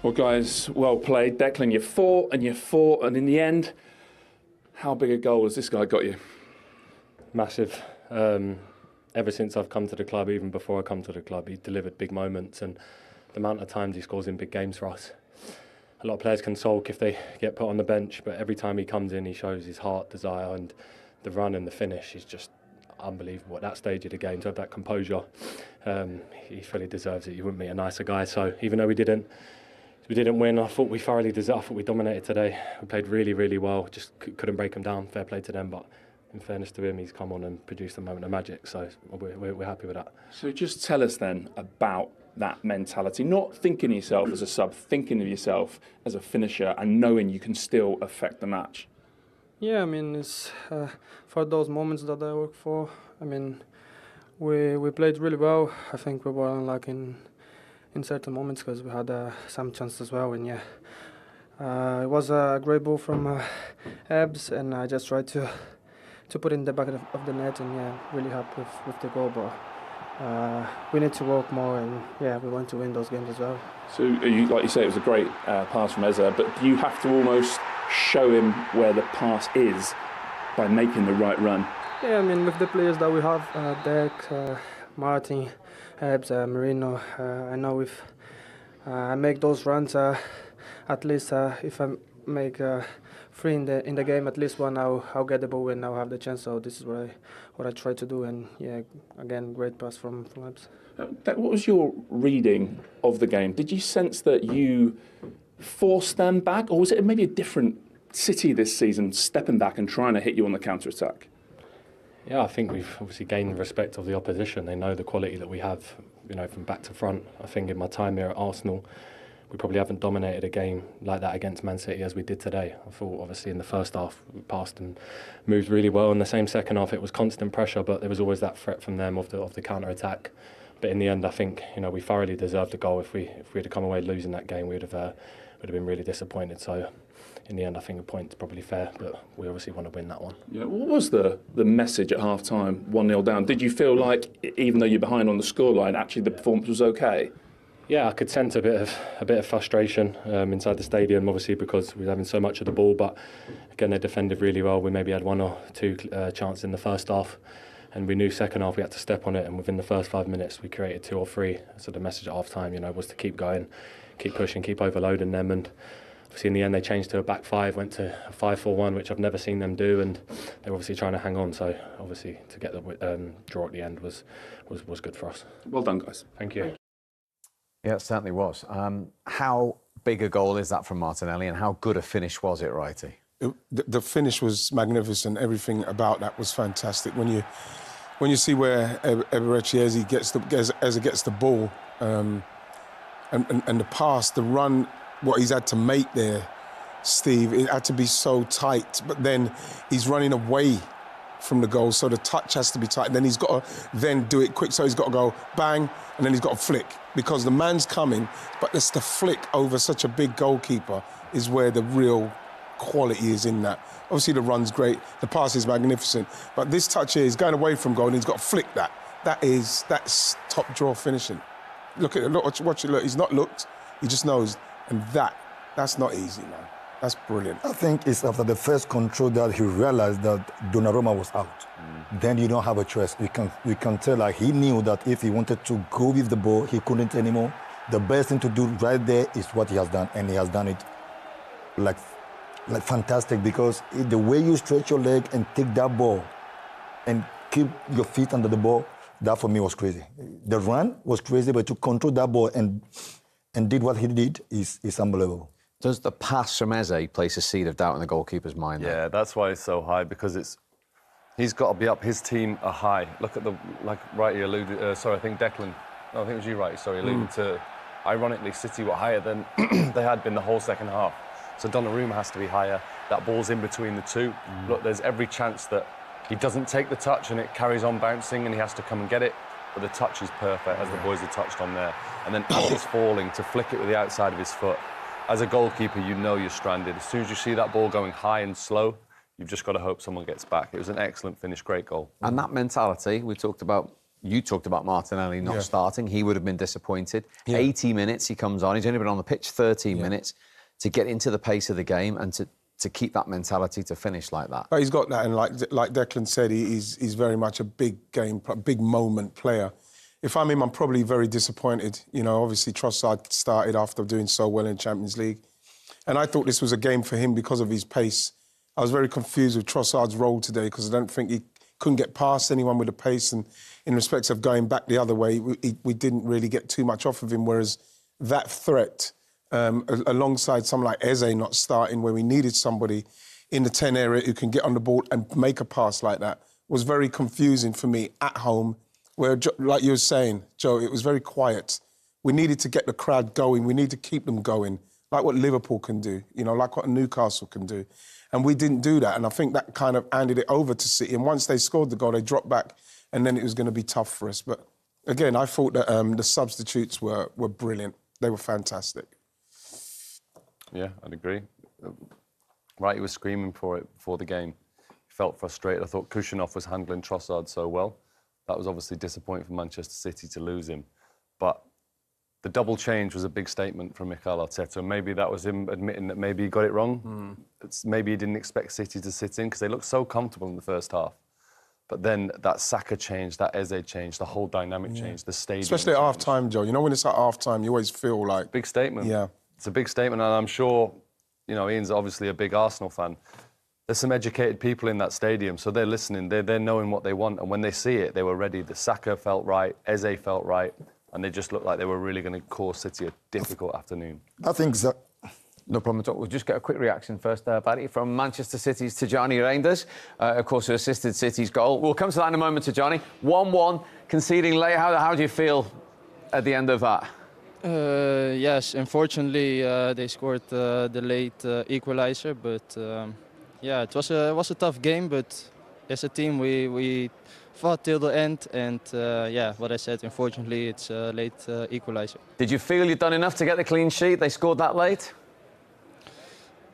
Well, guys, well played. Declan, you fought, and in the end, how big a goal has this guy got you? Massive. Ever since I've come to the club, even before I come to the club, he's delivered big moments, and the amount of times he scores in big games for us. A lot of players can sulk if they get put on the bench, but every time he comes in, he shows his heart, desire, and the run and the finish is just unbelievable. At that stage of the game, to have that composure, he fully deserves it. You wouldn't meet a nicer guy. So even though we didn't win, I thought we thoroughly deserved. I thought we dominated today. We played really, really well. Just couldn't break them down. Fair play to them, but in fairness to him, he's come on and produced a moment of magic. So we're happy with that. So just tell us then about that mentality, not thinking of yourself as a sub, thinking of yourself as a finisher and knowing you can still affect the match. Yeah, I mean, it's for those moments that I work for. I mean, we played really well. I think we were unlucky in certain moments because we had some chances as well. And yeah, it was a great ball from Ebbs, and I just tried to put it in the back of the net, and yeah, really happy with the goal. But we need to work more, and yeah, we want to win those games as well. So, like you say, it was a great pass from Eza, but do you have to almost show him where the pass is by making the right run? Yeah, I mean, with the players that we have, Dek, Martin, Ebbs, Marino, I know if I make those runs, at least if I make 3 in the game, at least one I'll get the ball and I'll have the chance. So this is what I try to do, and yeah, again, great pass from Ebbs. What was your reading of the game? Did you sense that you forced them back, or was it maybe a different City this season stepping back and trying to hit you on the counter-attack? Yeah, I think we've obviously gained the respect of the opposition. They know the quality that we have, from back to front. I think in my time here at Arsenal, we probably haven't dominated a game like that against Man City as we did today. I thought obviously in the first half we passed and moved really well. In the same second half it was constant pressure, but there was always that threat from them of the counter-attack. But in the end I think we thoroughly deserved the goal. If we had come away losing that game, we would have been really disappointed. So in the end I think a point's probably fair, but we obviously want to win that one. Yeah, what was the message at half-time, 1-0 down? Did you feel like, even though you're behind on the scoreline, actually the performance was okay? Yeah, I could sense a bit of frustration inside the stadium, obviously because we were having so much of the ball. But again, they defended really well. We maybe had 1 or 2 chances in the first half, and we knew second half we had to step on it. And within the first 5 minutes, we created 2 or 3. So the message at half time, was to keep going, keep pushing, keep overloading them. And obviously in the end, they changed to a back 5, went to a 5-4-1, which I've never seen them do. And they're obviously trying to hang on. So obviously to get the draw at the end was good for us. Well done, guys. Thank you. Yeah, it certainly was. How big a goal is that from Martinelli, and how good a finish was it, Wrighty? The finish was magnificent. Everything about that was fantastic. When you see where Eberechi gets the ball, and the pass, the run, what he's had to make there, Steve, it had to be so tight. But then he's running away from the goal, so the touch has to be tight. And then he's got to then do it quick, so he's got to go bang, and then he's got to flick, because the man's coming, but it's the flick over such a big goalkeeper is where the real quality is in that. Obviously the run's great, the pass is magnificent, but this touch here is going away from goal and he's got to flick that. That's top draw finishing. Look at it, watch it, look, he's not looked, he just knows, and that's not easy, man. That's brilliant. I think it's after the first control that he realized that Donnarumma was out. Then you don't have a choice. You can tell, like, he knew that if he wanted to go with the ball, he couldn't anymore. The best thing to do right there is what he has done, and he has done it like fantastic, because the way you stretch your leg and take that ball and keep your feet under the ball, that for me was crazy. The run was crazy, but to control that ball and did what he did is unbelievable. Does the pass from Eze place a seed of doubt in the goalkeeper's mind? Yeah, then? That's why it's so high, because he's got to be up. His team are high. Look at Wrighty alluded. I think Declan. No, I think it was you, Wrighty. Sorry, alluded to. Ironically, City were higher than they had been the whole second half. So Donnarumma has to be higher. That ball's in between the two. Look, there's every chance that he doesn't take the touch and it carries on bouncing and he has to come and get it. But the touch is perfect, as the boys have touched on there. And then as it's falling, to flick it with the outside of his foot. As a goalkeeper, you know you're stranded. As soon as you see that ball going high and slow, you've just got to hope someone gets back. It was an excellent finish, great goal. And that mentality, we talked about you talked about Martinelli not starting. He would have been disappointed. Yeah. 80 minutes he comes on. He's only been on the pitch 13 minutes to get into the pace of the game and to keep that mentality to finish like that. But he's got that, and like Declan said, he's very much a big moment player. If I'm him, I'm probably very disappointed. You know, obviously Trossard started after doing so well in Champions League. And I thought this was a game for him because of his pace. I was very confused with Trossard's role today because I don't think he couldn't get past anyone with the pace. And in respect of going back the other way, we didn't really get too much off of him. Whereas that threat, alongside someone like Eze not starting, where we needed somebody in the 10 area who can get on the ball and make a pass like that, was very confusing for me at home. Where, like you were saying, Joe, it was very quiet. We needed to get the crowd going. We need to keep them going, like what Liverpool can do, you know, like what Newcastle can do. And we didn't do that. And I think that kind of handed it over to City. And once they scored the goal, they dropped back, and then it was going to be tough for us. But again, I thought that the substitutes were brilliant. They were fantastic. Yeah, I'd agree. Wright was screaming for it before the game. He felt frustrated. I thought Kushinov was handling Trossard so well. That was obviously disappointing for Manchester City to lose him. But the double change was a big statement from Mikel Arteta. Maybe that was him admitting that maybe he got it wrong. Maybe he didn't expect City to sit in because they looked so comfortable in the first half. But then that Saka change, that Eze change, the whole dynamic change, the stadium. Especially at half-time, Joe. You know, when it's at half-time, you always feel like... Big statement. Yeah. It's a big statement, and I'm sure, you know, Ian's obviously a big Arsenal fan. There's some educated people in that stadium, so they're listening, they're knowing what they want, and when they see it, they were ready. The Saka felt right, Eze felt right, and they just looked like they were really going to cause City a difficult afternoon. I think that... No problem at all. We'll just get a quick reaction first, Barry, from Manchester City's Tijjani Reijnders, of course, who assisted City's goal. We'll come to that in a moment, Tijjani. 1-1, conceding late. How do you feel at the end of that? Yes, unfortunately, they scored the late equaliser, but yeah, it was a tough game, but as a team we fought till the end, and yeah, what I said, unfortunately, it's a late equaliser. Did you feel you'd done enough to get the clean sheet? They scored that late?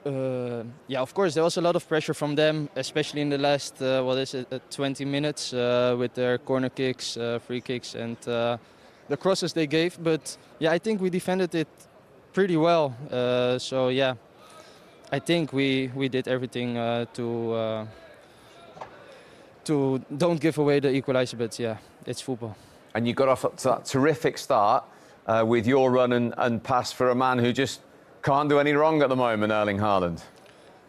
Yeah, of course, there was a lot of pressure from them, especially in the last 20 minutes with their corner kicks, free kicks, and the crosses they gave. But yeah, I think we defended it pretty well. So yeah, I think we did everything to don't give away the equaliser. But yeah, it's football. And you got off to that terrific start with your run and pass for a man who just can't do any wrong at the moment, Erling Haaland.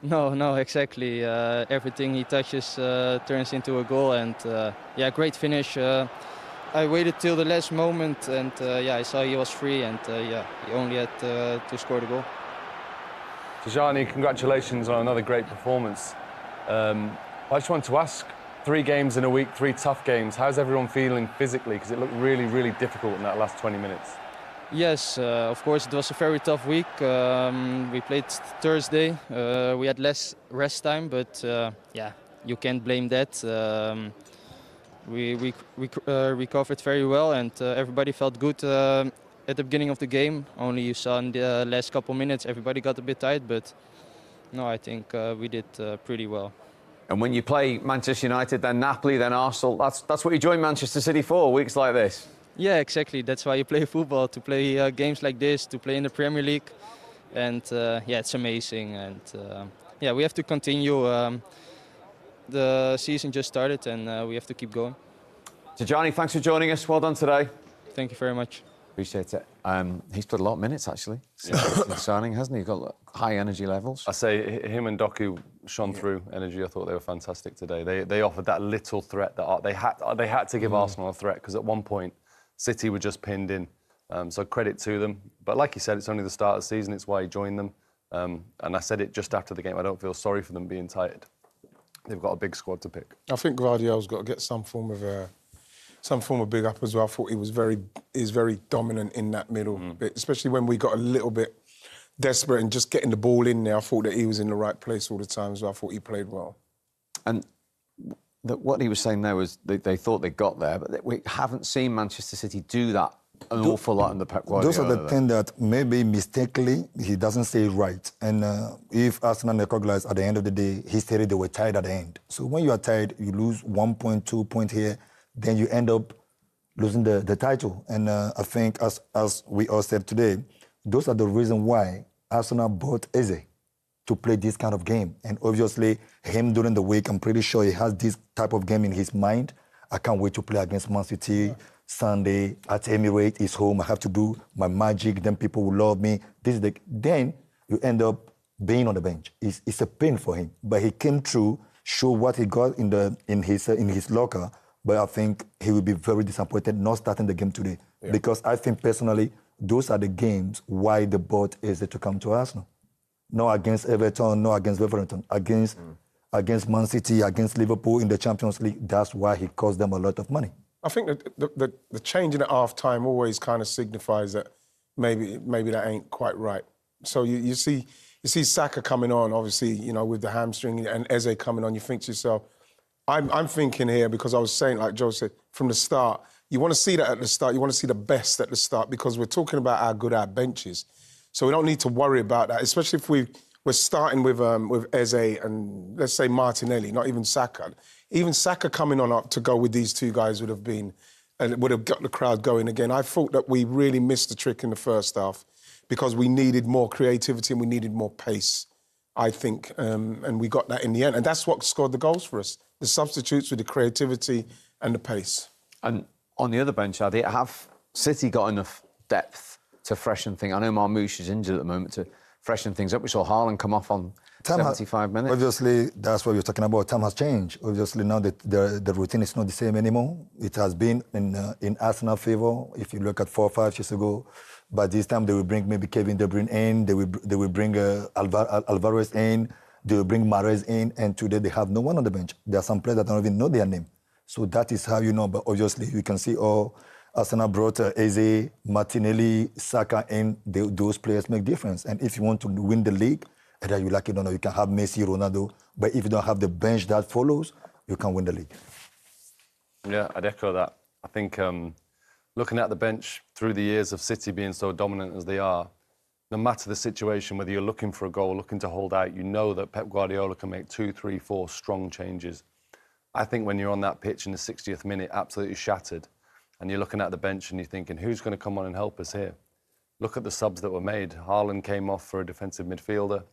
No, exactly. Everything he touches turns into a goal, and yeah, great finish. I waited till the last moment, and yeah, I saw he was free, and yeah, he only had to score the goal. Tijjani, congratulations on another great performance. I just want to ask, 3 games in a week, 3 tough games. How's everyone feeling physically? Because it looked really, really difficult in that last 20 minutes. Yes, of course, it was a very tough week. We played Thursday. We had less rest time, but yeah, you can't blame that. We recovered very well, and everybody felt good at the beginning of the game. Only you saw in the last couple minutes, everybody got a bit tired, but no, I think we did pretty well. And when you play Manchester United, then Napoli, then Arsenal, that's what you join Manchester City for, weeks like this. Yeah, exactly. That's why you play football, to play games like this, to play in the Premier League. And yeah, it's amazing. And yeah, we have to continue. The season just started, and we have to keep going. Tijjani, thanks for joining us. Well done today. Thank you very much. Appreciate it. He's put a lot of minutes, actually, since signing, hasn't he? He's got high energy levels. I say him and Doku shone through energy. I thought they were fantastic today. They offered that little threat that they had to give Arsenal a threat, because at one point City were just pinned in. So credit to them. But like you said, it's only the start of the season. It's why he joined them. And I said it just after the game. I don't feel sorry for them being tired. They've got a big squad to pick. I think Guardiola's got to get some form of big up as well. I thought he was very dominant in that middle bit, especially when we got a little bit desperate and just getting the ball in there. I thought that he was in the right place all the time, so I thought he played well. And what he was saying there was they thought they got there, but we haven't seen Manchester City do that an awful lot in the Pep Guardiola. Those are the things that maybe mistakenly he doesn't say it right. And if Arsenal recognize at the end of the day, he stated they were tired at the end. So when you are tired, you lose 1 point, 2 points here, then you end up losing the title. And I think, as we all said today, those are the reasons why Arsenal bought Eze to play this kind of game. And obviously, him during the week, I'm pretty sure he has this type of game in his mind. I can't wait to play against Man City Sunday at Emirates. It's home. I have to do my magic. Then people will love me. Then you end up being on the bench. It's a pain for him. But he came through, show what he got in his locker. But I think he will be very disappointed not starting the game today. Yeah. Because I think personally, those are the games why the bought Eze to come to Arsenal. Not against Everton, not against Wolverhampton, against Man City, against Liverpool in the Champions League. That's why he cost them a lot of money. I think that the change in at half time always kind of signifies that maybe that ain't quite right. So you see Saka coming on, obviously, with the hamstring, and Eze coming on. You think to yourself, I'm thinking here, because I was saying, like Joe said, from the start, you want to see that at the start. You want to see the best at the start, because we're talking about how good our bench is. So we don't need to worry about that, especially if we're starting with Eze and, let's say, Martinelli, not even Saka. Even Saka coming on up to go with these two guys would have got the crowd going again. I thought that we really missed the trick in the first half because we needed more creativity and we needed more pace, I think, and we got that in the end. And that's what scored the goals for us, the substitutes with the creativity and the pace. And on the other bench, Adi, have City got enough depth to freshen things? I know Marmoush is injured at the moment, to freshen things up. We saw Haaland come off on 75 minutes. Obviously, that's what you're talking about. Time has changed. Obviously, now the routine is not the same anymore. It has been in Arsenal favour. If you look at 4 or 5 years ago, by this time they will bring maybe Kevin De Bruyne in. They will bring Alvarez in. They will bring Mahrez in. And today they have no one on the bench. There are some players that don't even know their name. So that is how you know. But obviously, you can see Arsenal brought Eze, Martinelli, Saka in. Those players make difference. And if you want to win the league, either you like it or not, you can have Messi, Ronaldo. But if you don't have the bench that follows, you can win the league. Yeah, I'd echo that. I think looking at the bench through the years of City being so dominant as they are, no matter the situation, whether you're looking for a goal, looking to hold out, you know that Pep Guardiola can make 2, 3, 4 strong changes. I think when you're on that pitch in the 60th minute, absolutely shattered, and you're looking at the bench and you're thinking, who's going to come on and help us here? Look at the subs that were made. Haaland came off for a defensive midfielder.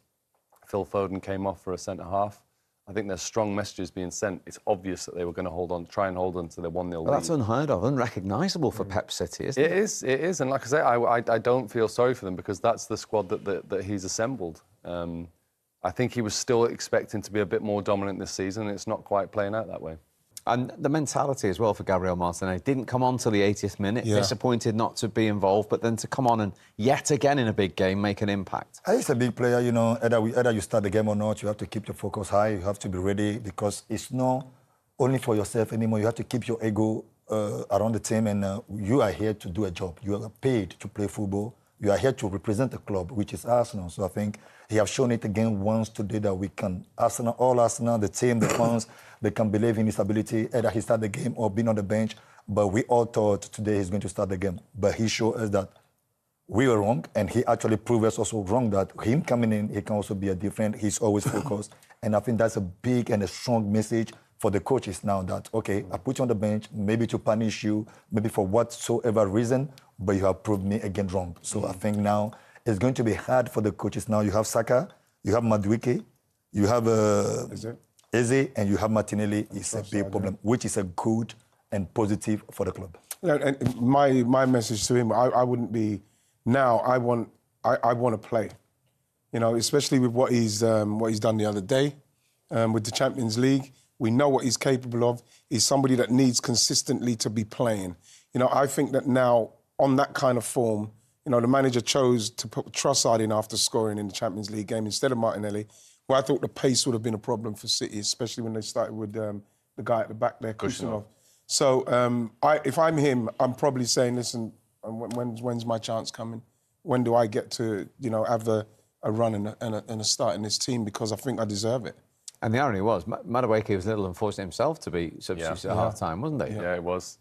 Phil Foden came off for a centre-half. I think there's strong messages being sent. It's obvious that they were going to try and hold on to the 1-0 lead. That's unheard of, unrecognisable for Pep City, isn't it? It is. And like I say, I don't feel sorry for them because that's the squad that he's assembled. I think he was still expecting to be a bit more dominant this season, and it's not quite playing out that way. And the mentality as well for Gabriel Martinelli. Didn't come on till the 80th minute, disappointed not to be involved, but then to come on and yet again in a big game make an impact. He's a big player, either you start the game or not, you have to keep your focus high, you have to be ready, because it's not only for yourself anymore. You have to keep your ego around the team, and you are here to do a job. You are paid to play football. You are here to represent the club, which is Arsenal. So I think he has shown it again once today that we can, all Arsenal, the team, the fans, they can believe in his ability, either he start the game or being on the bench. But we all thought today he's going to start the game. But he showed us that we were wrong, and he actually proved us also wrong, that him coming in, he can also be a different, he's always focused. And I think that's a big and a strong message for the coaches now that, okay, I put you on the bench, maybe to punish you, maybe for whatsoever reason, but you have proved me again wrong. So I think now it's going to be hard for the coaches now. You have Saka, you have Madueke, you have Eze, and you have Martinelli. It's a big problem, which is a good and positive for the club. And my message to him, I wouldn't be now. I want to play, especially with what he's done the other day with the Champions League. We know what he's capable of. He's somebody that needs consistently to be playing. I think that now on that kind of form, the manager chose to put Trossard in after scoring in the Champions League game instead of Martinelli, where I thought the pace would have been a problem for City, especially when they started with the guy at the back there, Kusanov. So if I'm him, I'm probably saying, listen, when's my chance coming? When do I get to, have a run and a start in this team? Because I think I deserve it. And the irony was, Madueke was a little unfortunate himself to be substituted at half-time, wasn't he? Yeah, it was.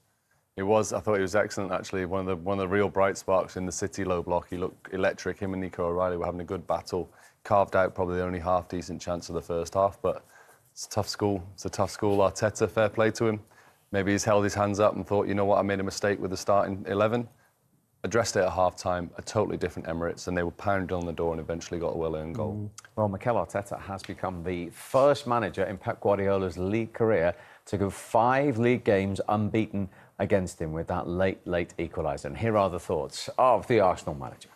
It was. I thought he was excellent, actually. One of the real bright sparks in the City low block. He looked electric. Him and Nico O'Reilly were having a good battle. Carved out probably the only half-decent chance of the first half, but it's a tough school. It's a tough school. Arteta, fair play to him. Maybe he's held his hands up and thought, you know what, I made a mistake with the starting 11. Addressed it at half-time, a totally different Emirates, and they were pounded on the door and eventually got a well-earned goal. Well, Mikel Arteta has become the first manager in Pep Guardiola's league career to go 5 league games unbeaten against him with that late equaliser. And here are the thoughts of the Arsenal manager.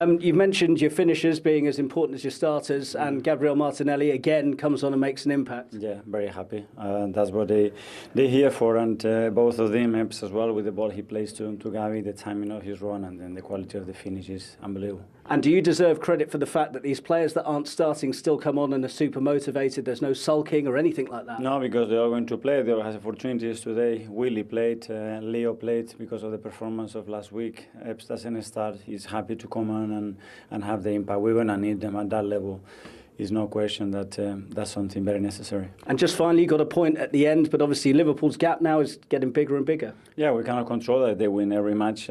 You've mentioned your finishers being as important as your starters, and Gabriel Martinelli again comes on and makes an impact. Yeah, very happy. That's what they're here for, and both of them helps as well with the ball he plays to Gavi, the timing of his run, and then the quality of the finish is unbelievable. And do you deserve credit for the fact that these players that aren't starting still come on and are super motivated? There's no sulking or anything like that? No, because they are going to play. They all have opportunities today. Willie played, Leo played because of the performance of last week. Epps doesn't start. He's happy to come on and have the impact. We're going to need them at that level. There's no question that that's something very necessary. And just finally, you got a point at the end, but obviously Liverpool's gap now is getting bigger and bigger. Yeah, we cannot control that. They win every match.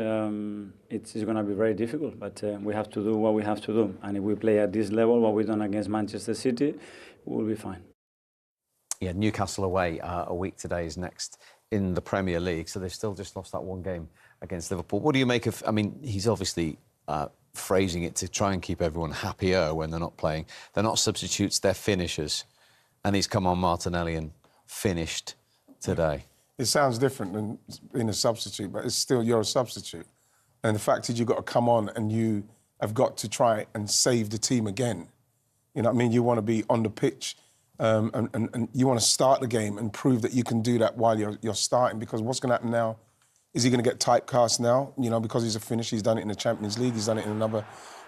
It's going to be very difficult, but we have to do what we have to do. And if we play at this level, what we've done against Manchester City, we'll be fine. Yeah, Newcastle away a week today is next in the Premier League, so they've still just lost that one game against Liverpool. What do you make of, I mean, he's obviously phrasing it to try and keep everyone happier when they're not playing. They're not substitutes, they're finishers. And he's come on Martinelli and finished today. It sounds different than being a substitute, but it's still, you're a substitute. And the fact is you've got to come on and you have got to try and save the team again. You know what I mean? You want to be on the pitch and you want to start the game and prove that you can do that while you're starting, because what's going to happen now? Is he going to get typecast now? You know, because he's a finisher. He's done it in the Champions League. He's done it in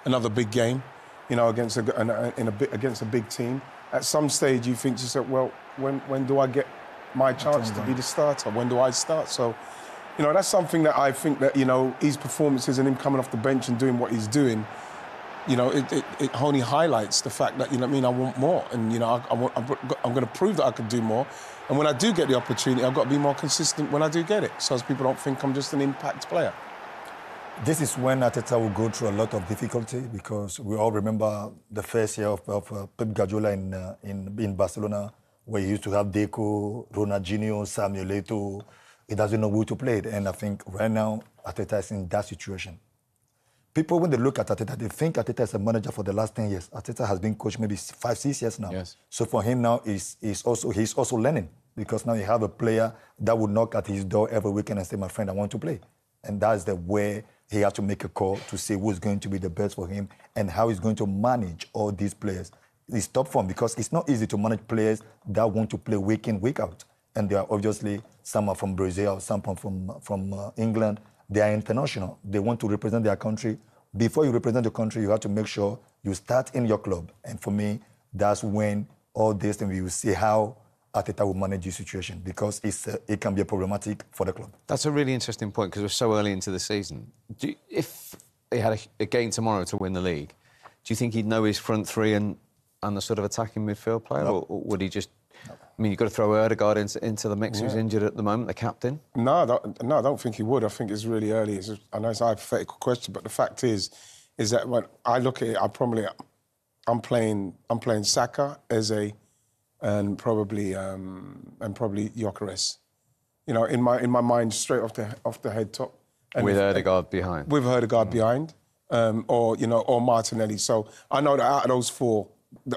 another big game. You know, against a big team. At some stage, you think to yourself, well, when do I get my chance to be the starter? When do I start? So, you know, that's something that I think that, you know, his performances and him coming off the bench and doing what he's doing, you know, it only highlights the fact that, you know what I mean, I want more. And, you know, I'm going to prove that I can do more. And when I do get the opportunity, I've got to be more consistent when I do get it, so as people don't think I'm just an impact player. This is when Arteta will go through a lot of difficulty, because we all remember the first year of Pep Guardiola in Barcelona, where he used to have Deco, Ronaldinho, Samuel Eto'o. He doesn't know who to play. And I think right now, Arteta is in that situation. People, when they look at Arteta, they think Arteta is a manager for the last 10 years. Arteta has been coach maybe 5-6 years now. Yes. So for him now, he's also learning, because now you have a player that would knock at his door every weekend and say, my friend, I want to play. And that's the way he has to make a call to see who's going to be the best for him and how he's going to manage all these players. It's top form, because it's not easy to manage players that want to play week in, week out. And they are obviously, some are from Brazil, some from England. They are international. They want to represent their country. Before you represent your country, you have to make sure you start in your club. And for me, that's when all this things, we will see how Arteta will manage the situation, because it can be problematic for the club. That's a really interesting point, because we're so early into the season. If he had a game tomorrow to win the league, do you think he'd know his front three and the sort of attacking midfield player, or would he just... No. I mean, you've got to throw Odegaard into the mix, who's injured at the moment, the captain. No, I don't think he would. I think it's really early. I know it's a hypothetical question, but the fact is that when I look at it, I'm playing Saka, Eze, and probably Gyökeres. You know, in my mind, straight off the head top. And with Odegaard behind. With Odegaard behind, or Martinelli. So I know that out of those four,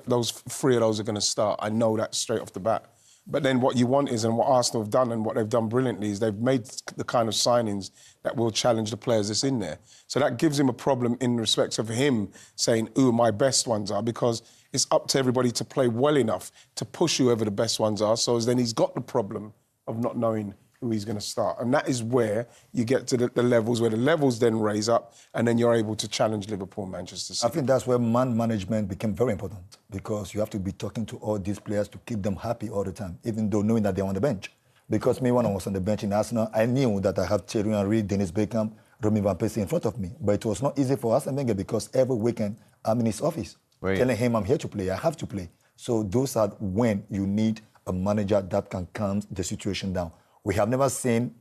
those three of those are going to start. I know that straight off the bat. But then what you want is, and what Arsenal have done and what they've done brilliantly, is they've made the kind of signings that will challenge the players that's in there. So that gives him a problem in respect of him saying, ooh, my best ones are, because it's up to everybody to play well enough to push whoever the best ones are. So then he's got the problem of not knowing who he's going to start. And that is where you get to the levels, where the levels then raise up, and then you're able to challenge Liverpool, Manchester City. I think that's where man management became very important, because you have to be talking to all these players to keep them happy all the time, even though knowing that they're on the bench. Because me, when I was on the bench in Arsenal, I knew that I had Thierry Henry, Dennis Beckham, Romy Van Persie in front of me. But it was not easy for Arsene Wenger, because every weekend I'm in his office, telling him I'm here to play, I have to play. So those are when you need a manager that can calm the situation down. We have never seen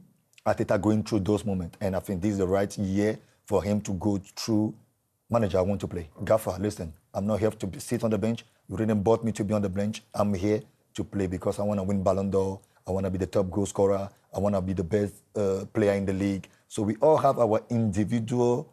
Arteta going through those moments, and I think this is the right year for him to go through, manager, I want to play. Gaffer, listen, I'm not here to sit on the bench. You really bought me to be on the bench. I'm here to play because I want to win Ballon d'Or. I want to be the top goal scorer. I want to be the best player in the league. So we all have our individual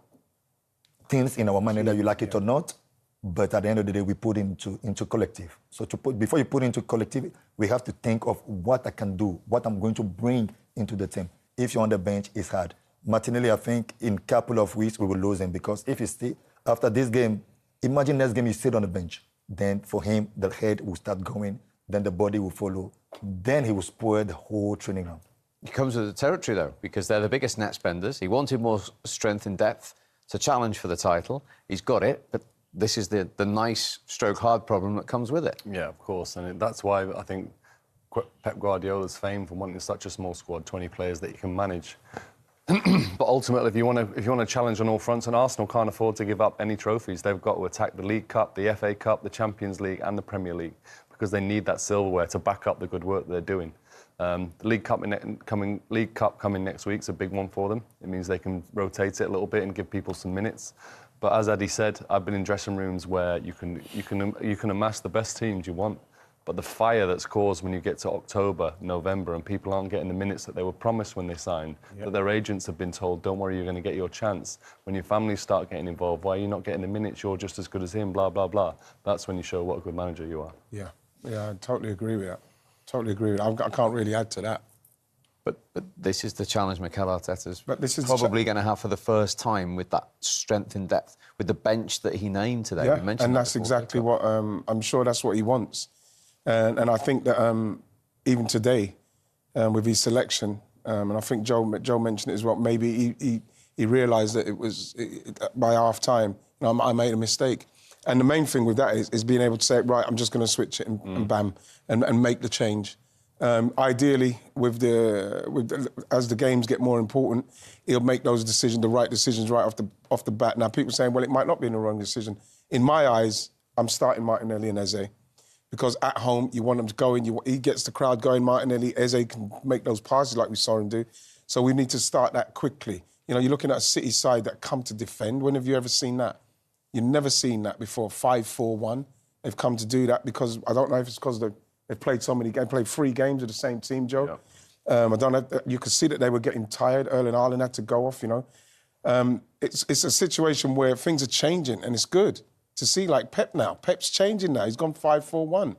things in our mind, whether you like it or not. But at the end of the day, we put into collective. So before you put into collective, we have to think of what I can do, what I'm going to bring into the team. If you're on the bench, it's hard. Martinelli, I think in a couple of weeks, we will lose him because if you stay, after this game, imagine next game you sit on the bench. Then for him, the head will start going, then the body will follow. Then he will spoil the whole training ground. He comes with the territory, though, because they're the biggest net spenders. He wanted more strength and depth. It's a challenge for the title. He's got it, but this is the nice stroke hard problem that comes with it. Yeah, of course. And that's why I think Pep Guardiola's famed for wanting such a small squad, 20 players that you can manage. But ultimately, if you want to challenge on all fronts, and Arsenal can't afford to give up any trophies, they've got to attack the League Cup, the FA Cup, the Champions League and the Premier League because they need that silverware to back up the good work they're doing. The League Cup coming next week is a big one for them. It means they can rotate it a little bit and give people some minutes. But as Eddie said, I've been in dressing rooms where you can amass the best teams you want, but the fire that's caused when you get to October, November, and people aren't getting the minutes that they were promised when they signed, that their agents have been told, don't worry, you're going to get your chance. When your families start getting involved, why are you not getting the minutes? You're just as good as him, blah, blah, blah. That's when you show what a good manager you are. Yeah, I totally agree with that. Totally agree with that. I can't really add to that. But this is the challenge Mikel Arteta's probably going to have for the first time with that strength and depth, with the bench that he named today. Yeah, and that's exactly what I'm sure that's what he wants. And I think that even today, with his selection, and I think Joe mentioned it as well, maybe he realised that it was by half time, I made a mistake. And the main thing with that is being able to say, right, I'm just going to switch it and bam, and make the change. Ideally, as the games get more important, he'll make those decisions, the right decisions right off the bat. Now, people are saying, well, it might not be the wrong decision. In my eyes, I'm starting Martinelli and Eze. Because at home, you want him to go in, he gets the crowd going, Martinelli, Eze can make those passes like we saw him do. So we need to start that quickly. You know, you're looking at a City side that come to defend. When have you ever seen that? You've never seen that before, 5-4-1. They've come to do that because, I don't know if it's because they've played so many games, played 3 games with the same team, Joe. Yeah. I don't know, you could see that they were getting tired. Erling Haaland had to go off, you know. It's a situation where things are changing and it's good. To see like Pep now. Pep's changing now. He's gone 5-4-1.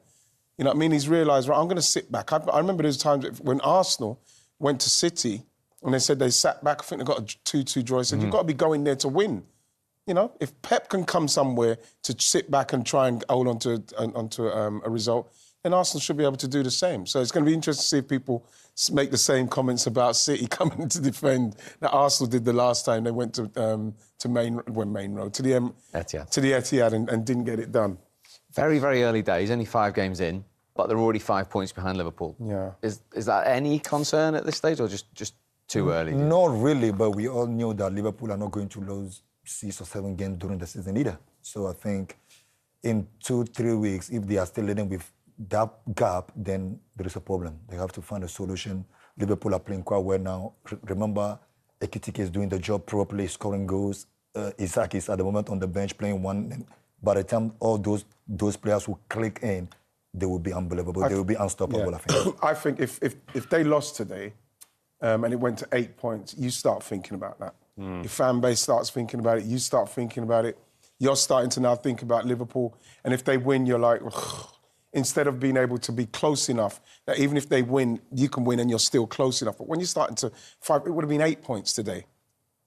You know what I mean? He's realised, right, I'm going to sit back. I remember there's times when Arsenal went to City and they said they sat back, I think they got a 2-2 draw. He said, you've got to be going there to win. You know, if Pep can come somewhere to sit back and try and hold onto a result, then Arsenal should be able to do the same. So it's going to be interesting to see if people make the same comments about City coming to defend that Arsenal did the last time they went to Main Road, to the Etihad and didn't get it done. Very, very early days, only 5 games in, but they're already 5 points behind Liverpool. Yeah. Is that any concern at this stage or just too early? Not really, but we all knew that Liverpool are not going to lose 6 or 7 games during the season either. So I think in 2-3 weeks, if they are still leading with that gap, then there is a problem. They have to find a solution. Liverpool are playing quite well now. Remember, Ekitike is doing the job properly, scoring goals. Isaac is at the moment on the bench playing one. And by the time all those players will click in, they will be unbelievable. They will be unstoppable, Yeah. I think. I think if they lost today and it went to 8 points, you start thinking about that. Your fan base starts thinking about it. You start thinking about it. You're starting to now think about Liverpool. And if they win, you're like, ugh. Instead of being able to be close enough that even if they win, you can win and you're still close enough. But when you're starting to fight, it would have been 8 points today.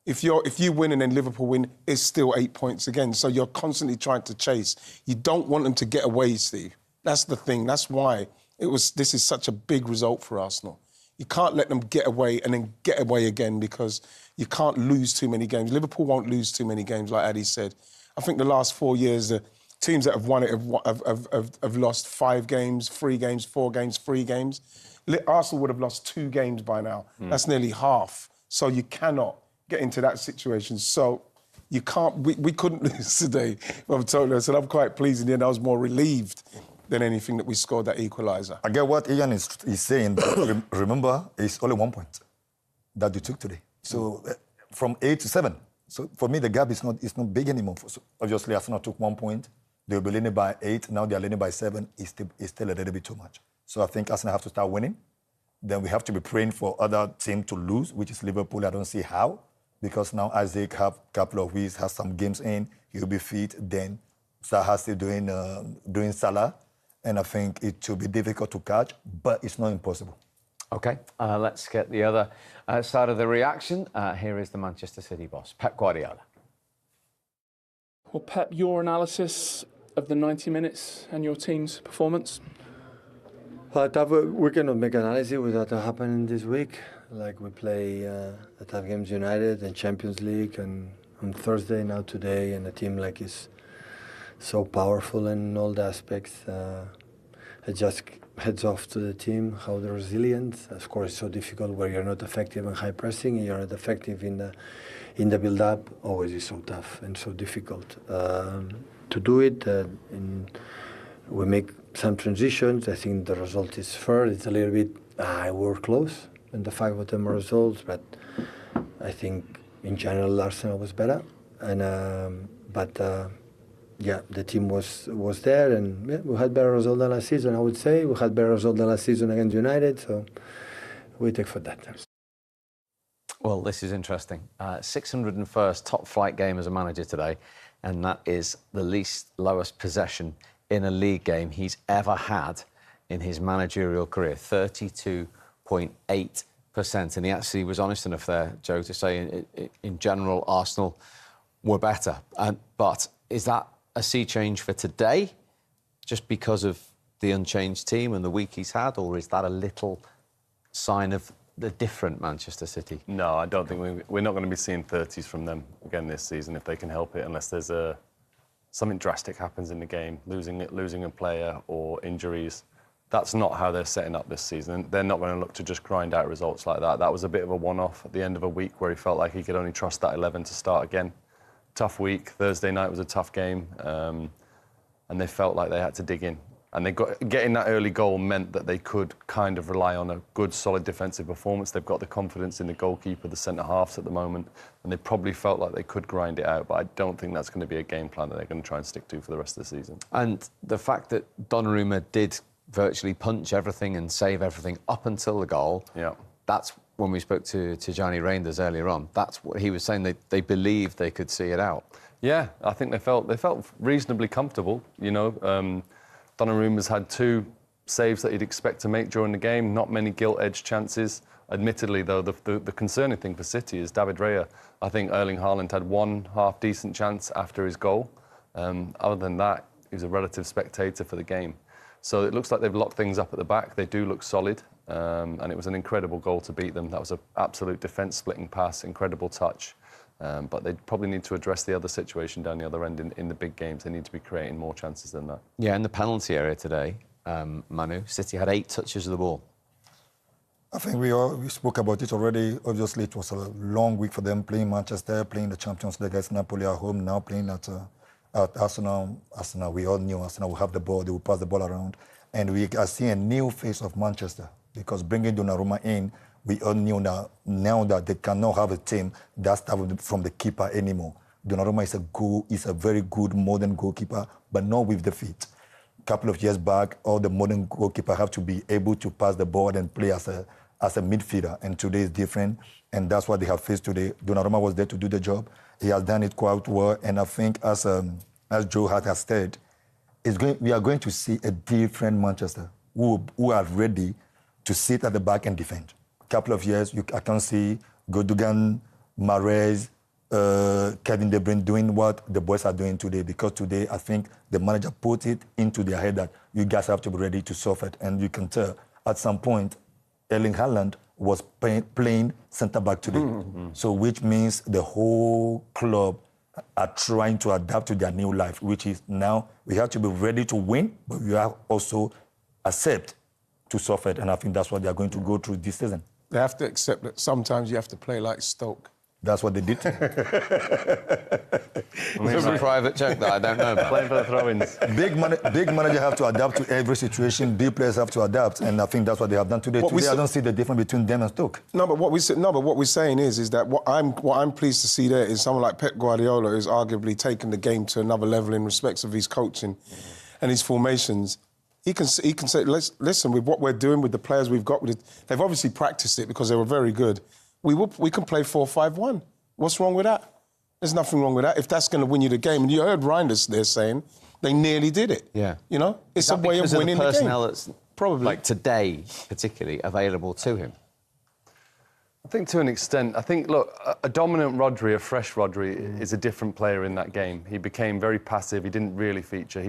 If you win and then Liverpool win, it's still 8 points again. So you're constantly trying to chase. You don't want them to get away, Steve. That's the thing. That's why this is such a big result for Arsenal. You can't let them get away and then get away again because you can't lose too many games. Liverpool won't lose too many games, like Addy said. I think the last 4 years, the teams that have won it have lost 5 games, 3 games, 4 games, 3 games. Arsenal would have lost 2 games by now. That's nearly half. So you cannot get into that situation. So you can't. We couldn't lose today. I'm totally honest. And I'm quite pleased in the end. I was more relieved than anything that we scored that equaliser. I get what Ian is saying, but remember, it's only 1 point that you took today. So from 8 to 7. So for me, the gap is not big anymore. So obviously, Arsenal took 1 point. They will be leading by 8. Now they are leading by 7. It's still a little bit too much. So I think Arsenal have to start winning. then we have to be praying for other team to lose, which is Liverpool. I don't see how, because now Isaac have a couple of weeks, has some games in, he'll be fit. Then Salah still doing Salah, and I think it will be difficult to catch, but it's not impossible. OK, let's get the other side of the reaction. Here is the Manchester City boss, Pep Guardiola. Well, Pep, your analysis of the 90 minutes and your team's performance? We cannot make analysis without what happened this week. Like we play at Tough Games United and Champions League, and on Thursday now today, and a team like is so powerful in all the aspects. It just heads off to the team how they're resilient. Of course, it's so difficult where you're not effective in high pressing and you're not effective in the build-up. Always is so tough and so difficult to do it. We make some transitions. I think the result is fair. It's a little bit we're close in the 5 or 10 results, but I think in general Arsenal was better. And yeah, the team was there, and yeah, we had better result than last season. I would say we had better result than last season against United, so we take for that. Well, this is interesting. 601st top flight game as a manager today, and that is the lowest possession in a league game he's ever had in his managerial career, 32.8%. And he actually was honest enough there, Joe, to say in general Arsenal were better. But is that a sea change for today, just because of the unchanged team and the week he's had, or is that a little sign of the different Manchester City? No, I don't think we're not going to be seeing 30s from them again this season if they can help it, unless there's something drastic happens in the game, losing a player or injuries. That's not how they're setting up this season. They're not going to look to just grind out results like that. That was a bit of a one-off at the end of a week where he felt like he could only trust that 11 to start again. Tough week. Thursday night was a tough game, and they felt like they had to dig in. And getting that early goal meant that they could kind of rely on a good, solid defensive performance. They've got the confidence in the goalkeeper, the centre-halves at the moment, and they probably felt like they could grind it out, but I don't think that's going to be a game plan that they're going to try and stick to for the rest of the season. And the fact that Donnarumma did virtually punch everything and save everything up until the goal, yeah, that's when we spoke to Tijjani Reijnders earlier on, that's what he was saying, they believed they could see it out. Yeah, I think they felt reasonably comfortable, you know. Donnarumma's had 2 saves that you'd expect to make during the game, not many gilt-edged chances. Admittedly, though, the concerning thing for City is David Raya. I think Erling Haaland had 1 half-decent chance after his goal. Other than that, he was a relative spectator for the game. So it looks like they've locked things up at the back. They do look solid, and it was an incredible goal to beat them. That was an absolute defence-splitting pass, incredible touch. But they probably need to address the other situation down the other end in the big games. They need to be creating more chances than that. Yeah, in the penalty area today, Manu, City had 8 touches of the ball. I think we spoke about it already. Obviously, it was a long week for them, playing Manchester, playing the Champions League against Napoli at home, now playing at Arsenal. Arsenal, we all knew Arsenal will have the ball, they will pass the ball around. And we are seeing a new face of Manchester, because bringing Donnarumma in, we all knew now that they cannot have a team that's from the keeper anymore. Donnarumma is a very good modern goalkeeper, but not with the feet. A couple of years back, all the modern goalkeepers have to be able to pass the ball and play as a midfielder, and today is different, and that's what they have faced today. Donnarumma was there to do the job. He has done it quite well, and I think, as Joe Hart has said, we are going to see a different Manchester who are ready to sit at the back and defend. Couple of years, I can see Gundogan, Mahrez, Kevin De Bruyne doing what the boys are doing today, because today I think the manager put it into their head that you guys have to be ready to solve it. And you can tell at some point Erling Haaland was playing centre-back today. So which means the whole club are trying to adapt to their new life, which is now we have to be ready to win, but we have also accept to solve it. And I think that's what they are going to go through this season. They have to accept that sometimes you have to play like Stoke. That's what they did. It's a private joke that I don't know about. Playing for the throw-ins. Big manager have to adapt to every situation. Big players have to adapt, and I think that's what they have done today. Today, I don't see the difference between them and Stoke. No, but what we're saying is that what I'm pleased to see there is someone like Pep Guardiola, who's arguably taken the game to another level in respects of his coaching and his formations. He can say, listen, with what we're doing, with the players we've got, they've obviously practiced it because they were very good. We can play 4-5-1. What's wrong with that? There's nothing wrong with that. If that's going to win you the game, and you heard Reijnders there saying they nearly did it. Yeah. You know, it's a way of winning the personnel the game. That's probably like today, particularly available to him. I think to an extent. I think, look, a dominant Rodri, a fresh Rodri, is a different player in that game. He became very passive. He didn't really feature.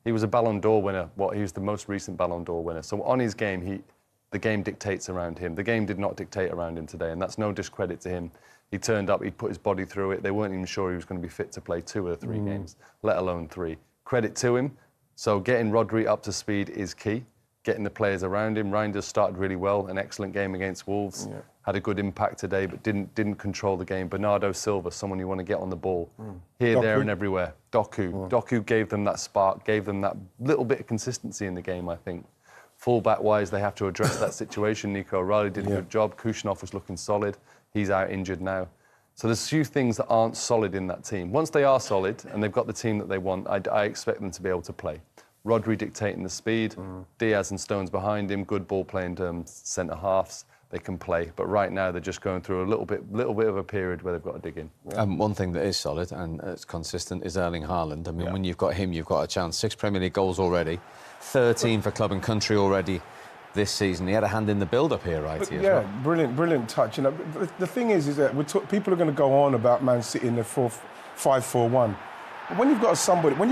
He was a Ballon d'Or winner. He was the most recent Ballon d'Or winner. So on his game, the game dictates around him. The game did not dictate around him today, and that's no discredit to him. He turned up, he put his body through it. They weren't even sure he was going to be fit to play 2 or 3 games, let alone 3. Credit to him. So getting Rodri up to speed is key. Getting the players around him. Reijnders started really well, an excellent game against Wolves. Yeah. Had a good impact today, but didn't control the game. Bernardo Silva, someone you want to get on the ball. Here, there and everywhere. Doku gave them that spark, gave them that little bit of consistency in the game, I think. Full-back-wise, they have to address that situation. Nico O'Reilly did a good job. Kushnov was looking solid. He's out injured now. So there's a few things that aren't solid in that team. Once they are solid and they've got the team that they want, I expect them to be able to play. Rodri dictating the speed, Diaz and Stones behind him, good ball-playing centre-halves. They can play, but right now they're just going through a little bit of a period where they've got to dig in. One thing that is solid and it's consistent is Erling Haaland. I mean, when you've got him, you've got a chance. 6 Premier League goals already, 13 for club and country already this season. He had a hand in the build-up here, right? Yeah, brilliant touch. You know, the thing is that people are going to go on about Man City in the 5-4-1. But when you've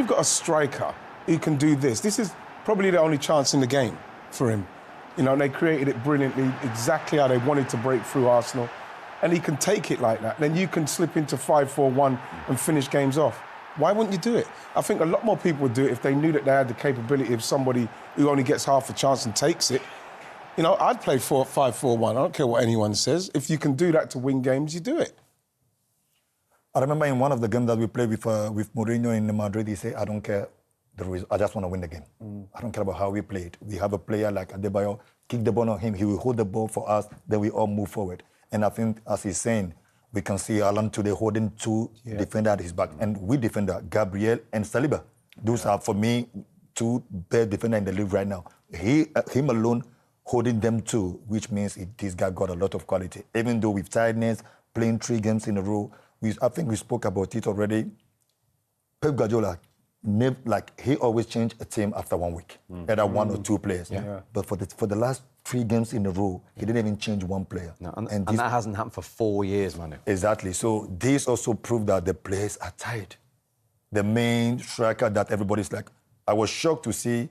got a striker who can do this is probably the only chance in the game for him. You know, and they created it brilliantly, exactly how they wanted to break through Arsenal. And he can take it like that. Then you can slip into 5-4-1 and finish games off. Why wouldn't you do it? I think a lot more people would do it if they knew that they had the capability of somebody who only gets half a chance and takes it. You know, I'd play 5-4-1. I don't care what anyone says. If you can do that to win games, you do it. I remember in one of the games that we played with Mourinho in Madrid, he said, I don't care the result, I just want to win the game. I don't care about how we played. We have a player like Adebayor, kick the ball on him, he will hold the ball for us, then we all move forward. And I think, as he's saying, we can see Alan today holding 2 defenders at his back. And we defender, Gabriel and Saliba. Those are, for me, 2 best defenders in the league right now. Him alone holding them 2, which means this guy got a lot of quality. Even though with tiredness, playing 3 games in a row, I think we spoke about it already. Pep Guardiola, he always changed a team after 1 week, either 1 or 2 players. But for the last 3 games in a row, he didn't even change 1 player. No, and that hasn't happened for 4 years, Manu. Exactly. So this also proved that the players are tired. The main striker that everybody's like, I was shocked to see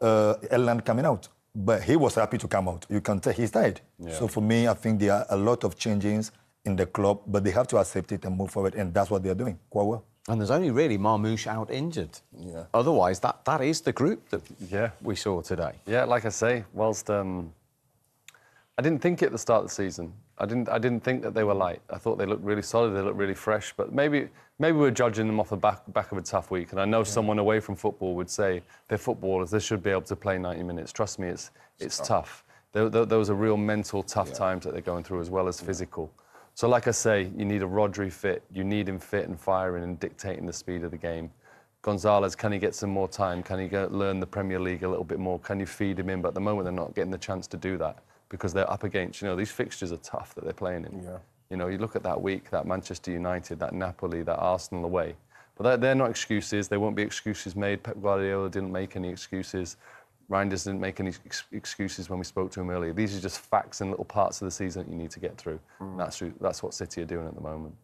Erland coming out, but he was happy to come out. You can tell he's tired. So for me, I think there are a lot of changes in the club, but they have to accept it and move forward, and that's what they're doing quite well. And there's only really Marmoush out injured. Otherwise, that is the group that we saw today. Yeah, like I say, whilst I didn't think it at the start of the season. I didn't think that they were light. I thought they looked really solid, they looked really fresh, but maybe we're judging them off the back of a tough week. And I know someone away from football would say they're footballers, they should be able to play 90 minutes. Trust me, it's tough. Those are real mental tough times that they're going through as well as physical. So like I say, you need a Rodri fit. You need him fit and firing and dictating the speed of the game. Gonzalez, can he get some more time? Can he learn the Premier League a little bit more? Can you feed him in? But at the moment, they're not getting the chance to do that because they're up against, these fixtures are tough that they're playing in. You look at that week, that Manchester United, that Napoli, that Arsenal away. But they're not excuses. There won't be excuses made. Pep Guardiola didn't make any excuses. Reijnders didn't make any excuses when we spoke to him earlier. These are just facts and little parts of the season that you need to get through. That's what City are doing at the moment.